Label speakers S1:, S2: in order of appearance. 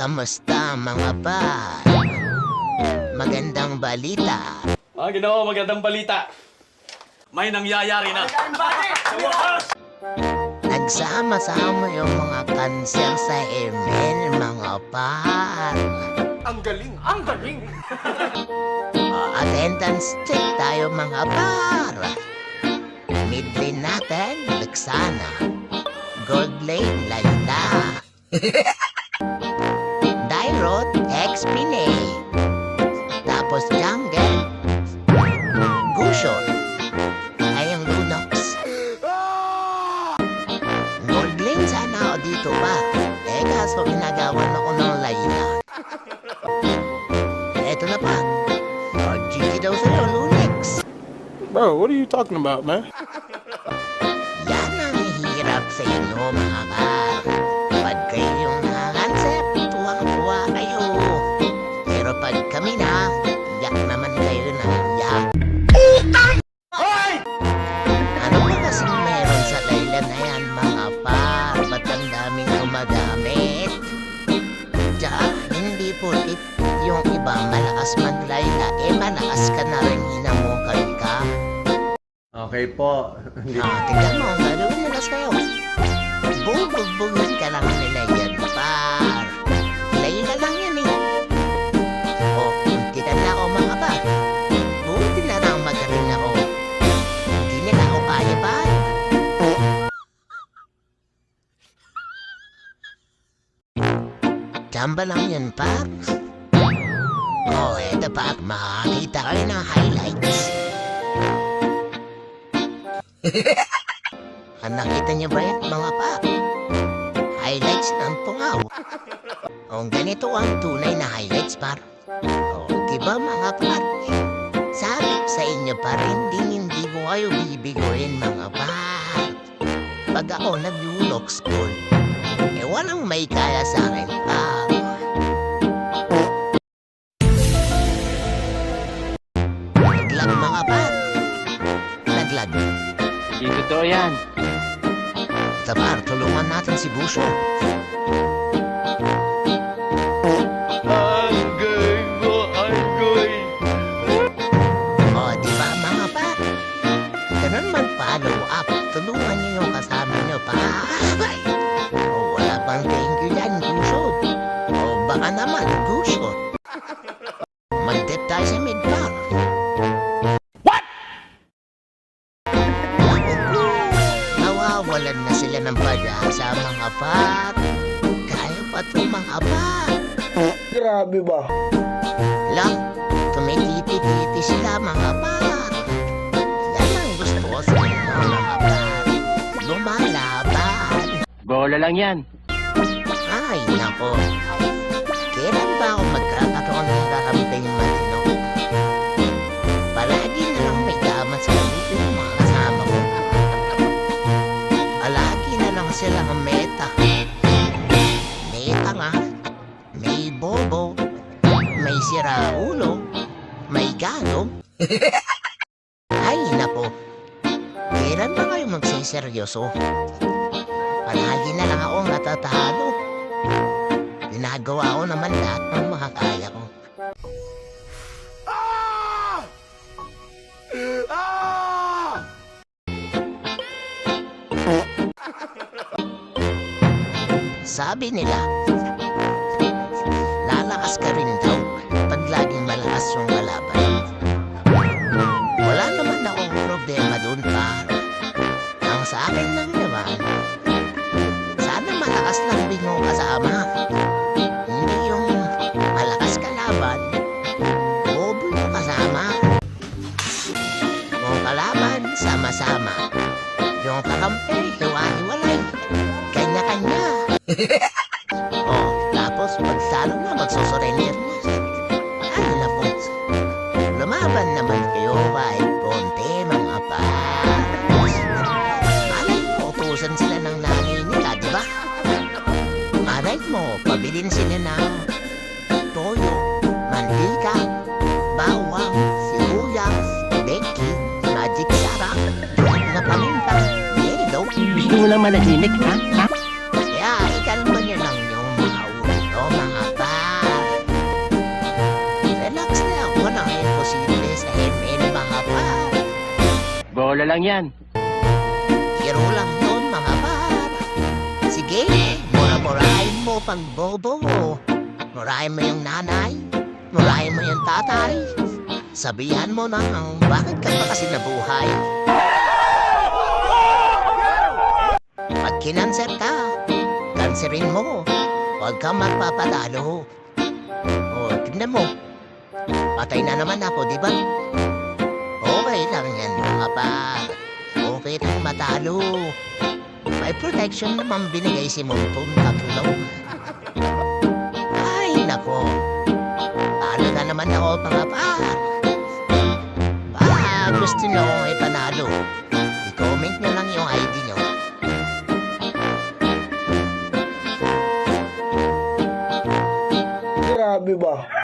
S1: Kamusta mga par? Magandang balita.
S2: Ginawa magandang balita. May nangyayari na.
S1: Nagsama-sama yung mga kanser sa ML, mga par.
S3: Ang galing! Ang galing!
S1: Attendance check tayo mga par. Mid-lane natin, Luxana. Gold lane, Layla. Dairot, X-Pine. Tapos jungle, Gushon. Ay ang Lunox. Gold lane sana ako dito pa. Kaso ginagawan ako ng Layla. Eto na pa. GG daw sa'yo, Lunex.
S3: Bro, what are you talking about, man?
S1: Yan ang hirap sa inyo, mga par. Pag kayong nakansep, tuwang-tuwa kayo. Pero pag kami na, yak naman kayo ng yak. Ano ba kasing meron sa Layla na yan, mga par? Ba't ang daming gumagamit? Tsaka, hindi porkit yung iba malakas man Layla, malakas ka na rin hinamukal ka.
S2: Okay po.
S1: Tingnan mo, gagawin nila sa'yo. Bugbog-bugin ka lang nila yan, par. Layla lang yan eh. Tingnan na ako mga par. Buti na lang magaling ako. Hindi nila ako kaya, par. Tamba lang yan, par. Eto par, makakita kayo ng highlights. Nakita niyo ba yan, mga pa? Highlights ng pungaw. Ganito ang tunay na highlights, par. Diba, mga par? Sabi sa inyo, par, hindi ko kayo bibiguin, mga par. Pag ako nag-Lunox school, walang may kaya sa akin, par. Naglag, mga par. Naglag.
S4: Hindi totoo yan.
S1: Par, tulungan natin si Busyo. Diba mga pa? Ganun mag-follow up. Tulungan niyo yung kasama niyo pa. Wala pang thank you dyan, Busyo. Baka naman, Busyo. Mag-dip tayo sa mid-par. Nawawalan na sila ng pag-asa, mga par. Kaya pa ito, mga par.
S3: Grabe ba?
S1: Lang, tumititi-titi sila, mga par. Yan ang gusto ko sa inyo, mga par. Lumalaban.
S4: Bola lang yan.
S1: Ay, nako. Kailan ba ako magkakaroon ng kakamping matino? Palagi na lang may damat sa yung mga kasama ko. Palagi na lang silang meta. Meta nga. May bobo. May siraulo. May gago. Ay, nako. Kailan ba kayo magsiseryoso? Palagi na lang akong natatalo. Ginagawa ko naman lahat ng makakaya ko. Sabi nila, lalakas ka rin daw pag laging malakas yung kalaban. Wala naman akong problema dun, par. Ang sa akin lang naman, sana malakas lang din yung kasama. Hindi yung malakas kalaban, bobo yung kasama. Yung kalaban, sama-sama. Yung kakampi, hiwa-hiwalay. Kanya-kanya. Tapos magsalo na, magsusurrender na. Ano na po? Lumaban naman kayo kahit konti, mga par. Malay mo, utusan sila ng nanay nila, di ba? Malay mo, pabilin sila ng toyo, mantika, bawang, sibuyas, baking, magic sarap, na paminta, yelo.
S4: Gusto mo lang manahimik, ha?
S1: Kaya ikalma niyo lang yung mga ulo, mga
S4: Bola lang yan.
S1: Hero lang yun, mga par. Sige, mura-murahin mo pang bobo. Murahin mo yung nanay. Murahin mo yung tatay. Sabihan mo na bakit ka pa kasi nabuhay. Pag kinanser ka, kanserin mo. Huwag kang magpapadalo. O, tignan mo. Patay na naman ako, di ba? Okay lang yan, mga par. Okay lang matalo. May protection naman binigay si Montun tatlo. Ay, nako. Talo na naman ako, mga par. Gusto nyo akong ipanalo. I-comment nyo lang yung ID nyo.
S3: Grabe ba?